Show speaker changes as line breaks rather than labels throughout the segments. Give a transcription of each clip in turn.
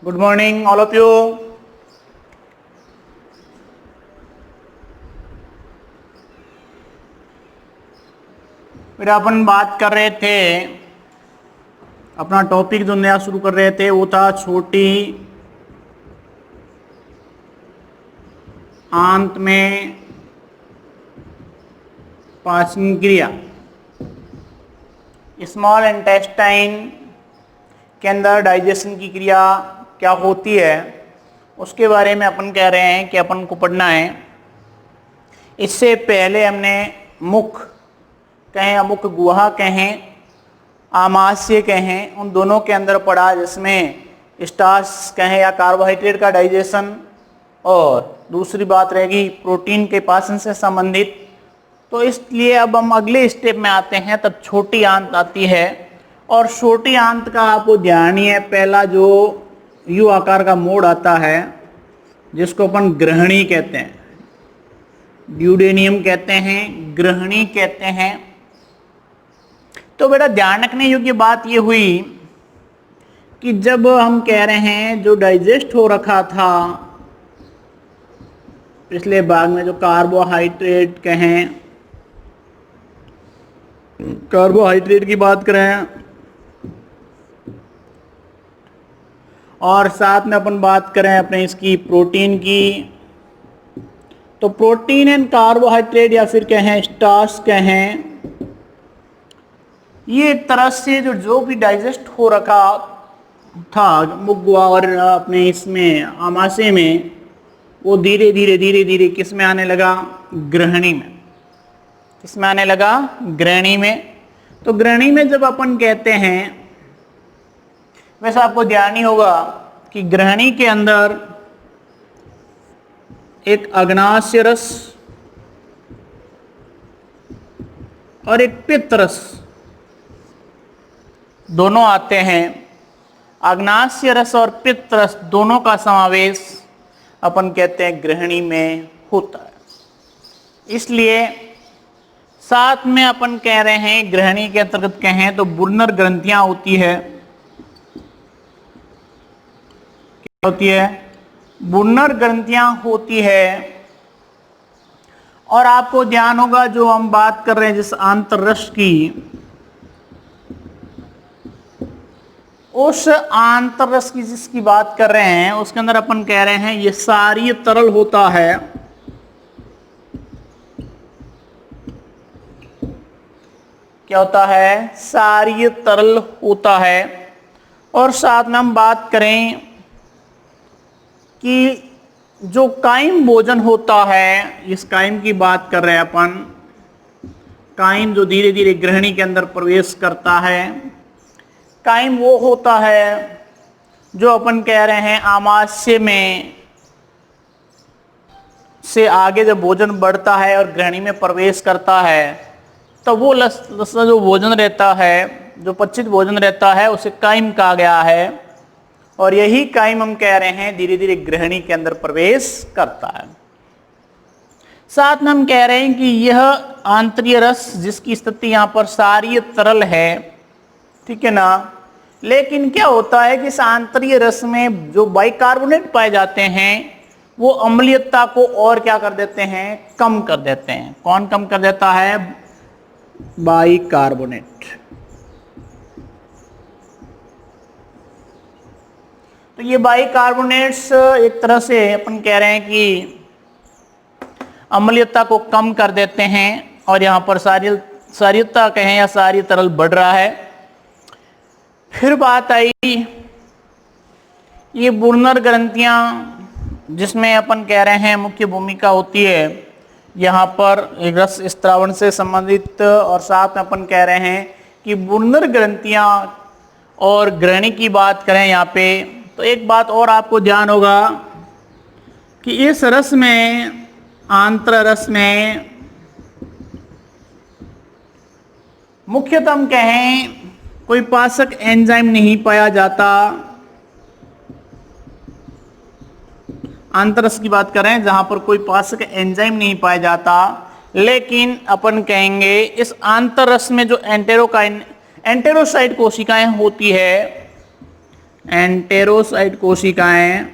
Good morning all of you. फिर अपन बात कर रहे थे, अपना टॉपिक जो नया शुरू कर रहे थे वो था छोटी आंत में पाचन क्रिया। स्मॉल इंटेस्टाइन के अंदर डाइजेशन की क्रिया क्या होती है उसके बारे में अपन कह रहे हैं कि अपन को पढ़ना है। इससे पहले हमने मुख कहें या मुख गुहा कहें, आमाशय कहें, उन दोनों के अंदर पढ़ा, जिसमें स्टार्च कहें या कार्बोहाइड्रेट का डाइजेशन, और दूसरी बात रहेगी प्रोटीन के पाचन से संबंधित। तो इसलिए अब हम अगले स्टेप में आते हैं, तब छोटी आंत आती है। और छोटी आंत का आपको ध्यान ही है, पहला जो यू आकार का मोड़ आता है जिसको अपन ग्रहणी कहते हैं, ड्यूडेनियम कहते हैं, ग्रहणी कहते हैं। तो बेटा ध्यान रखने योग्य बात ये हुई कि जब हम कह रहे हैं जो डाइजेस्ट हो रखा था पिछले भाग में, जो कार्बोहाइड्रेट कहें, कार्बोहाइड्रेट की बात करें, और साथ में अपन बात करें अपने इसकी प्रोटीन की, तो प्रोटीन एंड कार्बोहाइड्रेट या फिर कहें स्टार्च कहें, ये एक तरह से जो भी डाइजेस्ट हो रखा था मुगवा और अपने इसमें आमाशय में, वो धीरे धीरे किस में आने लगा? ग्रहणी में। किस में आने लगा? ग्रहणी में। तो ग्रहणी में जब अपन कहते हैं, वैसे आपको ध्यान ही होगा कि ग्रहणी के अंदर एक अग्नाशय रस और एक पित्त रस दोनों आते हैं। अग्नाशय रस और पित्त रस दोनों का समावेश अपन कहते हैं ग्रहणी में होता है। इसलिए साथ में अपन कह रहे हैं ग्रहणी के अंतर्गत कहें तो बुर्नर ग्रंथियां होती है। क्या होती है? बुर्नर ग्रंथियां होती है। और आपको ध्यान होगा जो हम बात कर रहे हैं जिस आंतररस की, उस आंतररस की जिसकी बात कर रहे हैं उसके अंदर अपन कह रहे हैं ये सारी तरल होता है। क्या होता है? सारी तरल होता है। और साथ में हम बात करें कि जो कायम भोजन होता है, इस कायम की बात कर रहे हैं अपन, कायम जो धीरे धीरे ग्रहणी के अंदर प्रवेश करता है, कायम वो होता है जो अपन कह रहे हैं आमाशय में से आगे जब भोजन बढ़ता है और ग्रहणी में प्रवेश करता है, तो वो जो भोजन रहता है, जो पचित भोजन रहता है, उसे कायम कहा गया है। और यही कायम हम कह रहे हैं धीरे धीरे ग्रहणी के अंदर प्रवेश करता है। साथ में हम कह रहे हैं कि यह आंतरीय रस जिसकी स्थिति यहाँ पर सारी तरल है, ठीक है ना, लेकिन क्या होता है कि इस आंतरीय रस में जो बाइकार्बोनेट पाए जाते हैं वो अम्लीयता को और क्या कर देते हैं? कम कर देते हैं। कौन कम कर देता है? बाइकार्बोनेट। तो ये बाइकार्बोनेट्स एक तरह से अपन कह रहे हैं कि अम्लीयता को कम कर देते हैं, और यहाँ पर सारीयता कहें या सारी तरल बढ़ रहा है। फिर बात आई ये बुर्नर ग्रंथियां, जिसमें अपन कह रहे हैं मुख्य भूमिका होती है यहाँ पर एक रस स्त्रावण से संबंधित। और साथ में अपन कह रहे हैं कि बुर्नर ग्रंथियां और ग्रहणी की बात करें यहाँ पे, तो एक बात और आपको ध्यान होगा कि इस रस में, आंतर रस में, मुख्यतः हम कहें कोई पाचक एंजाइम नहीं पाया जाता। आंतररस की बात करें जहां पर कोई पाचक एंजाइम नहीं पाया जाता, लेकिन अपन कहेंगे इस आंतररस में जो एंटेरोसाइट कोशिकाएं होती है, एंटेरोसाइट कोशिकाएं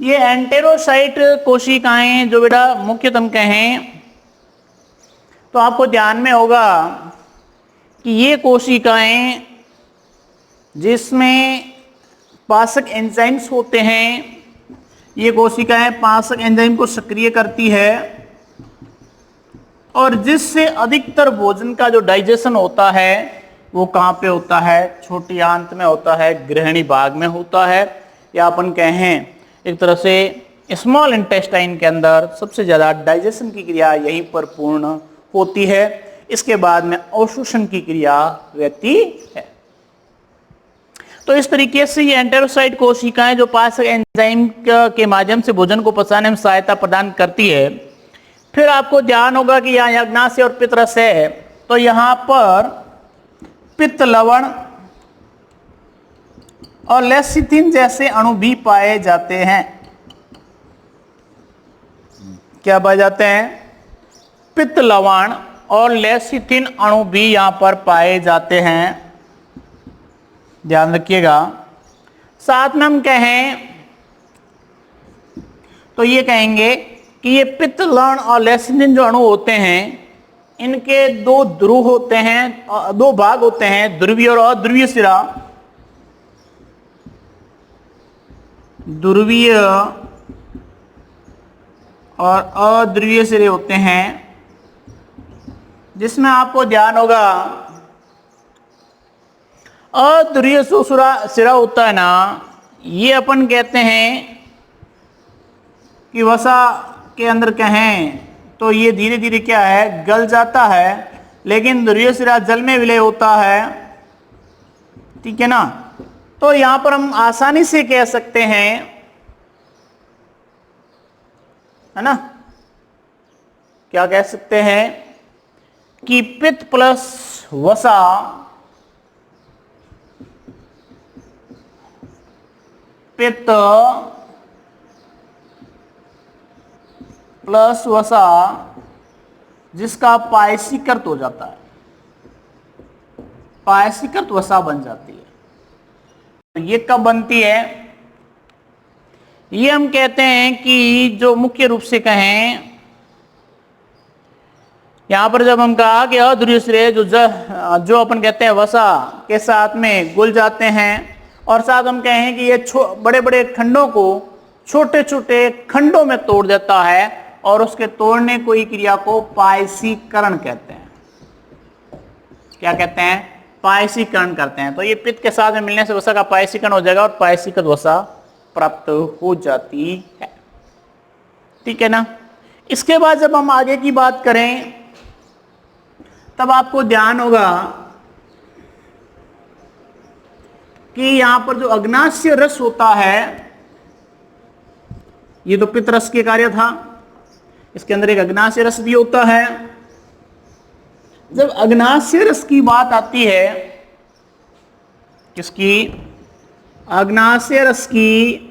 ये एंटेरोसाइट कोशिकाएं जो बेटा मुख्यतम कहें तो आपको ध्यान में होगा कि ये कोशिकाएं जिसमें पाचक एंजाइम्स होते हैं, ये कोशिकाएं पाचक एंजाइम को सक्रिय करती है और जिससे अधिकतर भोजन का जो डाइजेशन होता है वो कहाँ पे होता है? छोटी आंत में होता है, ग्रहणी भाग में होता है, या अपन कहें एक तरह से स्मॉल इंटेस्टाइन के अंदर सबसे ज्यादा डाइजेशन की क्रिया यहीं पर पूर्ण होती है। इसके बाद में अवशोषण की क्रिया रहती है। तो इस तरीके से ये एंटेरोसाइट कोशिकाएं जो पाचक एंजाइम के माध्यम से भोजन को पचाने में सहायता प्रदान करती है। फिर आपको ध्यान होगा कि यहाँ अग्नाशय और पित्तरस है, तो यहाँ पर पित्त लवण और लेसिथिन जैसे अणु भी पाए जाते हैं। क्या पाए जाते हैं? पित्त लवण और लेसिथिन अणु भी यहां पर पाए जाते हैं, ध्यान रखिएगा। साथ में हम कहें तो ये कहेंगे कि ये पित्त लवण और लेसिथिन जो अणु होते हैं, इनके दो ध्रुव होते हैं, दो भाग होते हैं, ध्रुवीय और अध्रुवीय सिरा। ध्रुवीय और अध्रुवीय सिरे होते हैं, जिसमें आपको ध्यान होगा अध्रुवीय जो सिरा होता है ना, ये अपन कहते हैं कि वसा के अंदर कहें तो ये धीरे धीरे क्या है? गल जाता है, लेकिन ध्रुवीय सिरा जल में विलय होता है, ठीक है ना। तो यहां पर हम आसानी से कह सकते हैं, है ना, क्या कह सकते हैं कि पित्त प्लस वसा पित्त प्लस वसा जिसका पायसीकृत हो जाता है, पायसीकृत वसा बन जाती है। तो ये कब बनती है? ये हम कहते हैं कि जो मुख्य रूप से कहें, यहां पर जब हम कहा कि अध्रुवीय सिरे जो अपन कहते हैं वसा के साथ में घुल जाते हैं, और साथ हम कहें कि ये बड़े बड़े खंडों को छोटे छोटे खंडों में तोड़ देता है, और उसके तोड़ने को ही क्रिया को पायसीकरण कहते हैं। क्या कहते हैं? पायसीकरण करते हैं। तो ये पित्त के साथ में मिलने से वसा का पायसीकरण हो जाएगा और पायसीकृत वसा प्राप्त हो जाती है, ठीक है ना। इसके बाद जब हम आगे की बात करें तब आपको ध्यान होगा कि यहां पर जो अग्नाशय रस होता है, ये तो पित्त रस के कार्य था, इसके अंदर एक अग्नाशय रस भी होता है। जब अग्नाशय रस की बात आती है, किसकी? अग्नाशय रस की,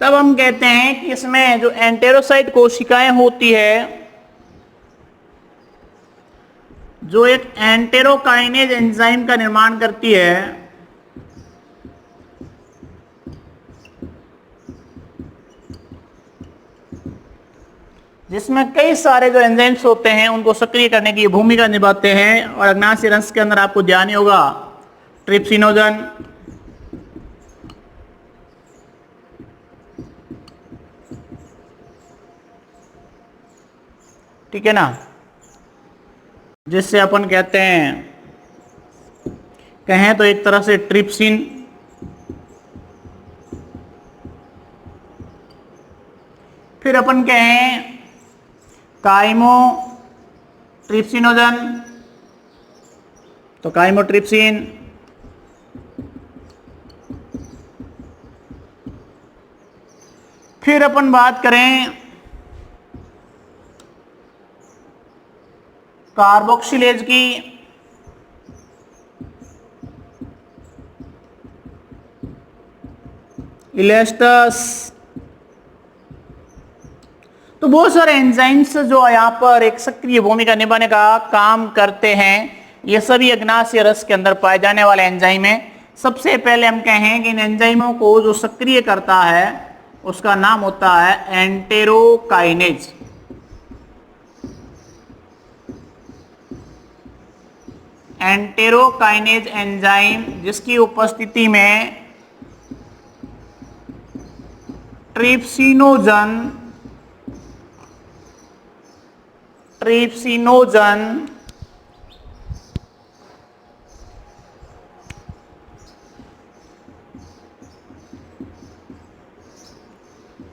तब हम कहते हैं कि इसमें जो एंटेरोसाइट कोशिकाएं होती है, जो एक एंटेरोकाइनेज एंजाइम का निर्माण करती है, जिसमें कई सारे जो एंजाइम्स होते हैं उनको सक्रिय करने की भूमिका निभाते हैं। और अग्नाशय रस के अंदर आपको ध्यान ही होगा ट्रिप्सिनोजन, ठीक है ना, जिससे अपन कहते हैं, कहें तो एक तरह से ट्रिप्सिन, फिर अपन कहें काइमो ट्रिप्सिनोजन, तो काइमोट्रिप्सिन, फिर अपन बात करें कार्बोक्सिलेज की, इलेस्टस, तो बहुत सारे एंजाइम्स जो यहाँ पर एक सक्रिय भूमिका निभाने का काम करते हैं, ये सभी अग्नाशय रस के अंदर पाए जाने वाले एंजाइम हैं। सबसे पहले हम कहें कि इन एंजाइमों को जो सक्रिय करता है उसका नाम होता है एंटेरोकाइनेज। एंटेरोकाइनेज एंजाइम जिसकी उपस्थिति में ट्रिप्सिनोजन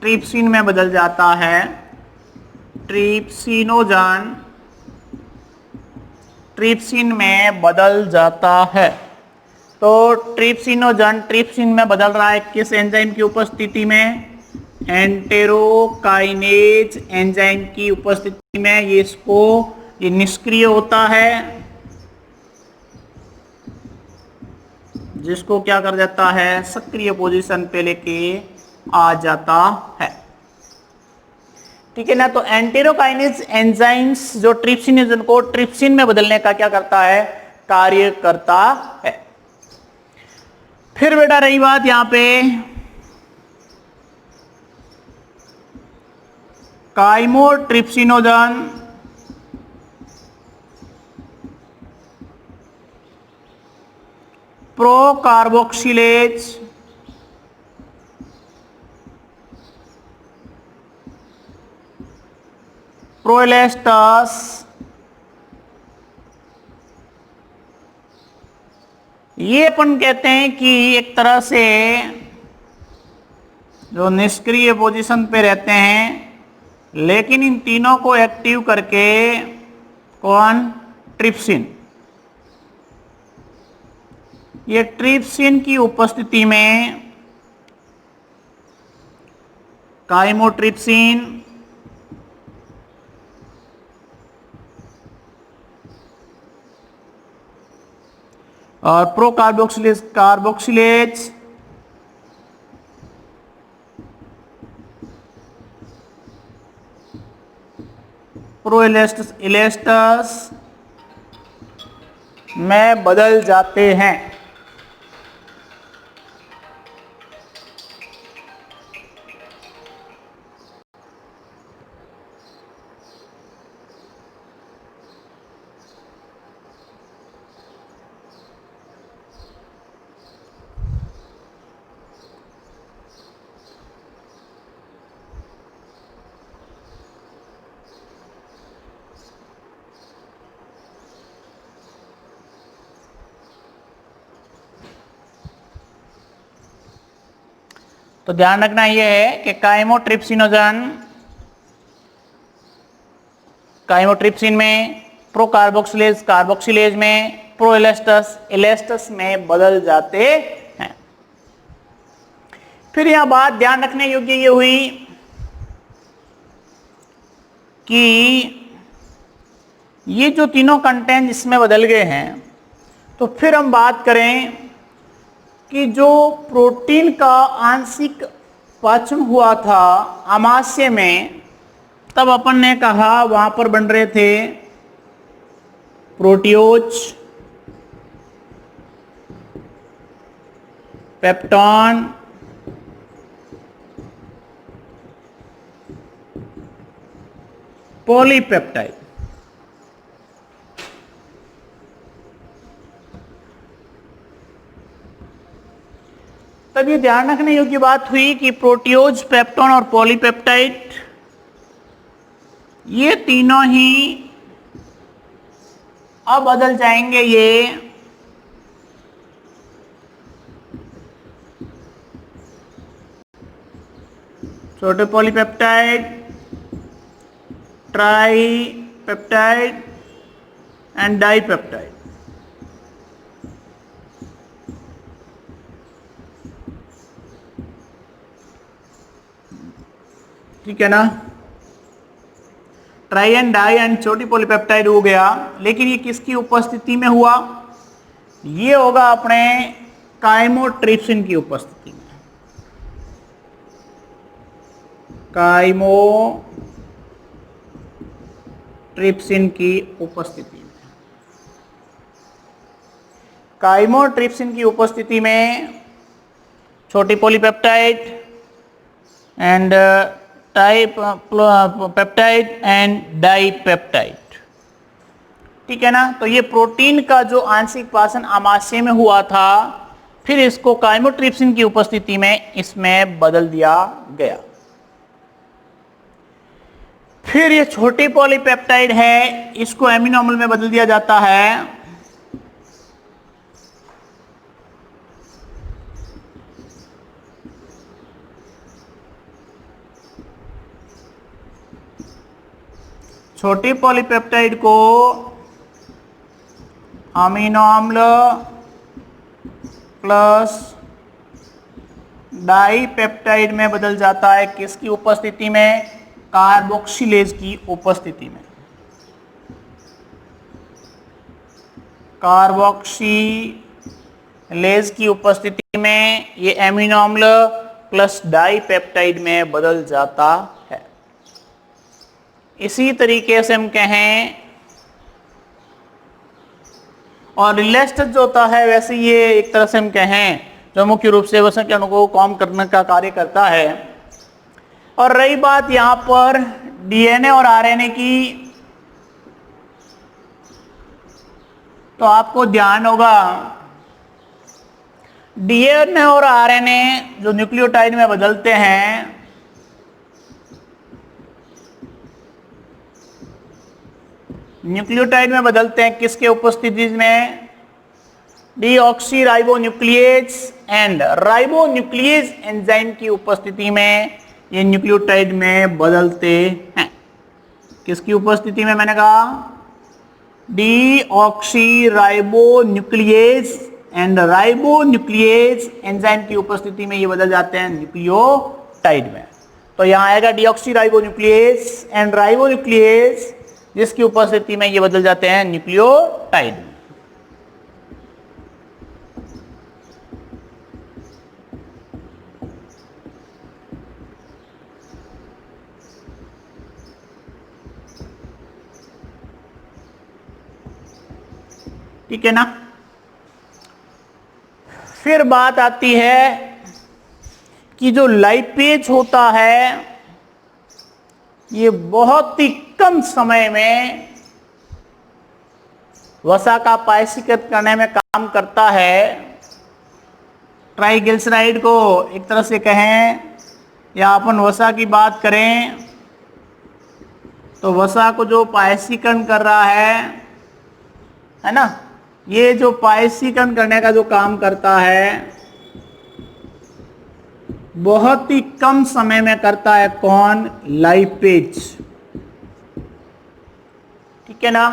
ट्रिप्सिन में बदल जाता है। ट्रिप्सिनोजन ट्रिप्सिन में बदल जाता है। तो ट्रिप्सिनोजन ट्रिप्सिन में बदल रहा है किस एंजाइम की उपस्थिति में? एंटेरोकाइनेज एंजाइम की उपस्थिति में। ये निष्क्रिय होता है, जिसको क्या कर जाता है? सक्रिय पोजीशन पे लेके आ जाता है। ठीक है ना। तो एंटेरोकाइनेज एंजाइम्स जो ट्रिप्सिनोजन को ट्रिप्सिन में बदलने का क्या करता है? कार्य करता है। फिर बेटा रही बात यहां पे काइमोट्रिप्सिनोजन प्रोकार्बोक्सिलेज प्रोएलेस्टस ये अपन कहते हैं कि एक तरह से जो निष्क्रिय पोजीशन पे रहते हैं, लेकिन इन तीनों को एक्टिव करके कौन? ट्रिप्सिन। ये ट्रिप्सिन की उपस्थिति में काइमोट्रिप्सिन और कार्बोक्सिलेज प्रोएलेस्टस में बदल जाते हैं। तो ध्यान रखना यह है कि काइमोट्रिप्सिन में, कार्बोक्सिलेज में, एलेस्टस में बदल जाते हैं। फिर यह बात ध्यान रखने योग्य ये हुई कि ये जो तीनों कंटेंट इसमें बदल गए हैं, तो फिर हम बात करें कि जो प्रोटीन का आंशिक पाचन हुआ था आमाशय में, तब अपन ने कहा वहां पर बन रहे थे प्रोटियोज, पेप्टॉन, पॉलीपेप्टाइड। तब ये ध्यान रखने योग्य बात हुई कि प्रोटियोज, पेप्टॉन और पॉलीपेप्टाइड ये तीनों ही अब बदल जाएंगे। ये छोटे पॉलीपेप्टाइड, ट्राईपेप्टाइड एंड डाईपेप्टाइड। ठीक है ना। ट्राई एंड डाई एंड छोटी पॉलीपेप्टाइड हो गया, लेकिन ये किसकी उपस्थिति में हुआ? ये होगा अपने काइमोट्रिप्सिन की उपस्थिति में। काइमोट्रिप्सिन काइमोट्रिप्सिन की उपस्थिति में, काइमोट्रिप्सिन की उपस्थिति में छोटी polypeptide and type peptide and dipeptide, ठीक है ना। तो ये प्रोटीन का जो आंशिक पाचन आमाशय में हुआ था, फिर इसको काइमोट्रिप्सिन की उपस्थिति में इसमें बदल दिया गया। फिर ये छोटी पॉलीपेप्टाइड है, इसको एमिनो अम्ल में बदल दिया जाता है। छोटी पॉलीपेप्टाइड को अमीनो अम्ल प्लस डाइपेप्टाइड में बदल जाता है, किसकी उपस्थिति में? कार्बोक्सिलेज की उपस्थिति में। कार्बोक्सिलेज की उपस्थिति में ये एमिनो अम्ल प्लस डाइपेप्टाइड में बदल जाता है। इसी तरीके से हम कहें, और रिलेस्टेड जो होता है वैसे ये एक तरह से हम कहें जो मुख्य रूप से वसा के अणु को कॉम करने का कार्य करता है। और रही बात यहाँ पर डीएनए और आरएनए की, तो आपको ध्यान होगा डीएनए और आरएनए जो न्यूक्लियोटाइड में बदलते हैं, न्यूक्लियोटाइड में बदलते हैं किसके उपस्थिति में? डीऑक्सीराइबोन्यूक्लिएज एंड राइबोन्यूक्लिएज एंजाइम की उपस्थिति में ये न्यूक्लियोटाइड में बदलते हैं। किसकी उपस्थिति में? मैंने कहा डीऑक्सीराइबोन्यूक्लिएज एंड राइबोन्यूक्लिएज एंजाइम की उपस्थिति में ये बदल जाते हैं न्यूक्लियोटाइड में। तो यहां आएगा डीऑक्सीराइबोन्यूक्लिएज एंड राइबोन्यूक्लिएज, जिसकी उपस्थिति में ये बदल जाते हैं न्यूक्लियोटाइड में। ठीक है ना। फिर बात आती है कि जो लाइपेज होता है ये बहुत ही कम समय में वसा का पायसीकृत करने में काम करता है। ट्राइग्लिसराइड को एक तरह से कहें या अपन वसा की बात करें तो वसा को जो पायसीकरण कर रहा है ना, ये जो पायसीकरण करने का जो काम करता है बहुत ही कम समय में करता है। कौन? लाइपेज, ठीक है ना।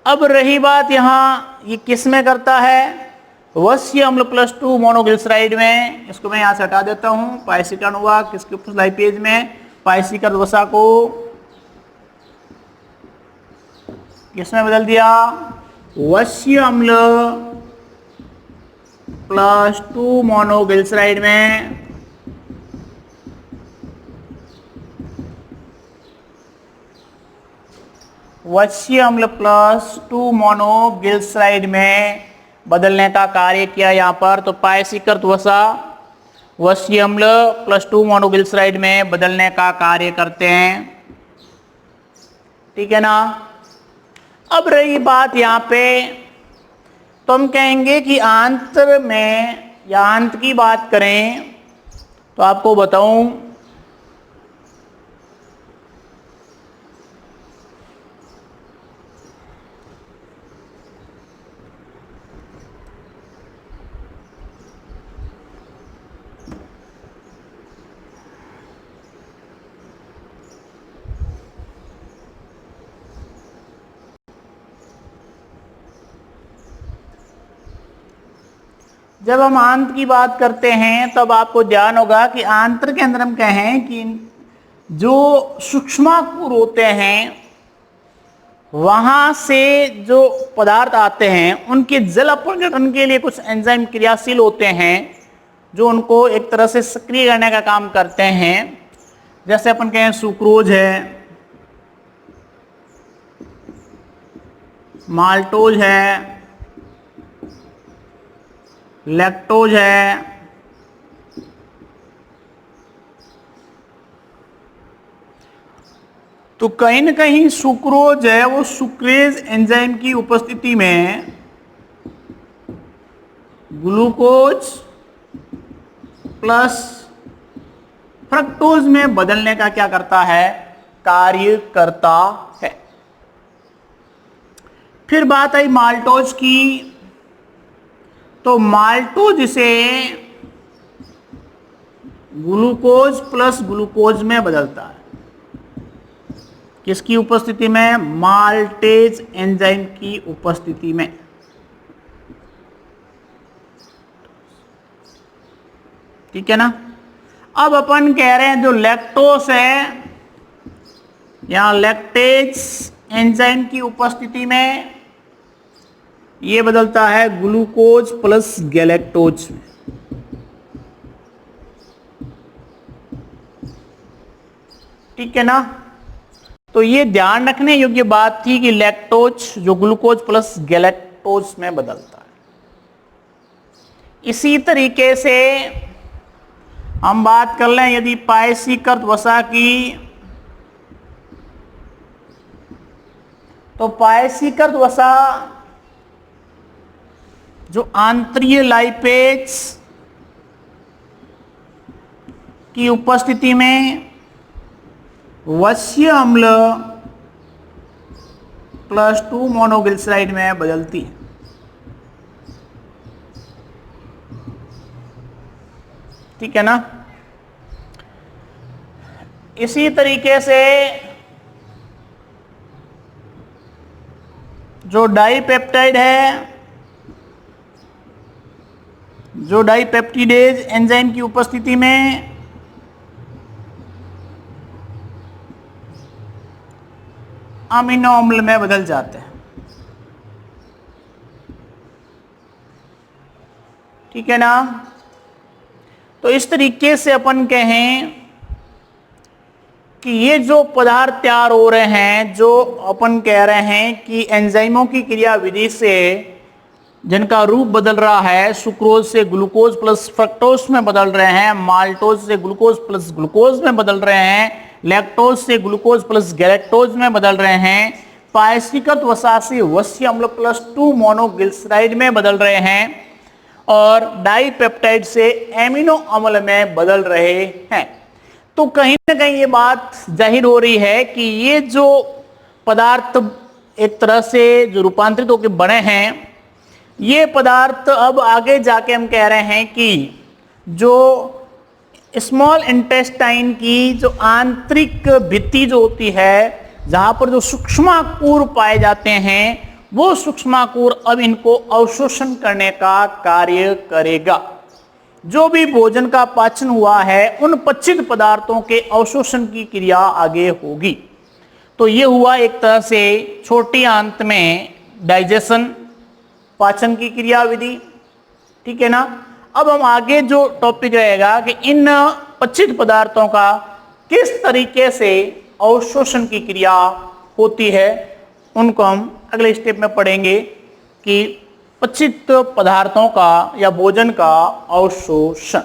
अब रही बात यहां ये किस में करता है? वसीय अम्ल प्लस 2 मोनोग्लिसराइड में। इसको मैं यहां से हटा देता हूं। पायसीकरण हुआ किसके ऊपर? लाइपेज में। पायसीकृत वसा को किसमें बदल दिया? वसीय अम्ल प्लस 2 मोनोग्लिसराइड में। वसीय अम्ल प्लस 2 मोनोग्लिसराइड में बदलने का कार्य किया यहां पर। तो पायसीकृत वसा वसीय अम्ल प्लस 2 मोनोग्लिसराइड में बदलने का कार्य करते हैं, ठीक है ना। अब रही बात यहां पे, तो हम कहेंगे कि आंत्र में या आंत की बात करें तो आपको बताऊं जब हम आंत की बात करते हैं तब आपको ध्यान होगा कि आंत्र के अंदर हम कहें कि जो सूक्ष्माणु होते हैं वहां से जो पदार्थ आते हैं उनके जल अपघटन के लिए कुछ एंजाइम क्रियाशील होते हैं जो उनको एक तरह से सक्रिय करने का काम करते हैं। जैसे अपन कहें सुक्रोज है, माल्टोज है, लैक्टोज है, तो कहीं ना कहीं सुक्रोज है वो सुक्रेज एंजाइम की उपस्थिति में ग्लूकोज प्लस फ्रक्टोज में बदलने का क्या करता है, कार्य करता है। फिर बात आई माल्टोज की, तो माल्टोज से ग्लूकोज प्लस ग्लूकोज में बदलता है, किसकी उपस्थिति में, माल्टेज एंजाइम की उपस्थिति में। ठीक है ना। अब अपन कह रहे हैं जो लैक्टोस है, यहां लैक्टेज एंजाइम की उपस्थिति में ये बदलता है ग्लूकोज प्लस गैलेक्टोज में। ठीक है ना। तो ये ध्यान रखने योग्य बात थी कि लैक्टोज जो ग्लूकोज प्लस गैलेक्टोज में बदलता है। इसी तरीके से हम बात कर लें यदि पायसीकृत वसा की, तो पायसीकृत वसा जो आंतरीय लाइपेज की उपस्थिति में वश्य अम्ल प्लस 2 मोनोग्लिसराइड में बदलती है। ठीक है ना। इसी तरीके से जो डाइपेप्टाइड है, जो डाइपेप्टिडेज एंजाइम की उपस्थिति में अमीनो अम्ल में बदल जाते हैं। ठीक है ना। तो इस तरीके से अपन कहें कि ये जो पदार्थ तैयार हो रहे हैं, जो अपन कह रहे हैं कि एंजाइमों की क्रियाविधि से जिनका रूप बदल रहा है, सुक्रोज से ग्लूकोज प्लस फ्रक्टोज में बदल रहे हैं, माल्टोज से ग्लूकोज प्लस ग्लूकोज में बदल रहे हैं, लैक्टोज से ग्लूकोज प्लस गैलेक्टोज में बदल रहे हैं, पायसीकृत वसा से वश्य अम्ल प्लस 2 मोनोग्लिसराइड में बदल रहे हैं, और डाइपेप्टाइड से एमिनो अम्ल में बदल रहे हैं। तो कहीं ना कहीं ये बात जाहिर हो रही है कि ये जो पदार्थ एक तरह से जो रूपांतरित होकर बने हैं, ये पदार्थ अब आगे जाके हम कह रहे हैं कि जो स्मॉल इंटेस्टाइन की जो आंतरिक भित्ति जो होती है, जहां पर जो सूक्ष्माणु पाए जाते हैं, वो सूक्ष्माणु अब इनको अवशोषण करने का कार्य करेगा। जो भी भोजन का पाचन हुआ है, उन पचित पदार्थों के अवशोषण की क्रिया आगे होगी। तो ये हुआ एक तरह से छोटी आंत में डाइजेशन, पाचन की क्रिया विधि। ठीक है ना। अब हम आगे जो टॉपिक रहेगा कि इन पचित पदार्थों का किस तरीके से अवशोषण की क्रिया होती है, उनको हम अगले स्टेप में पढ़ेंगे कि पचित पदार्थों का या भोजन का अवशोषण।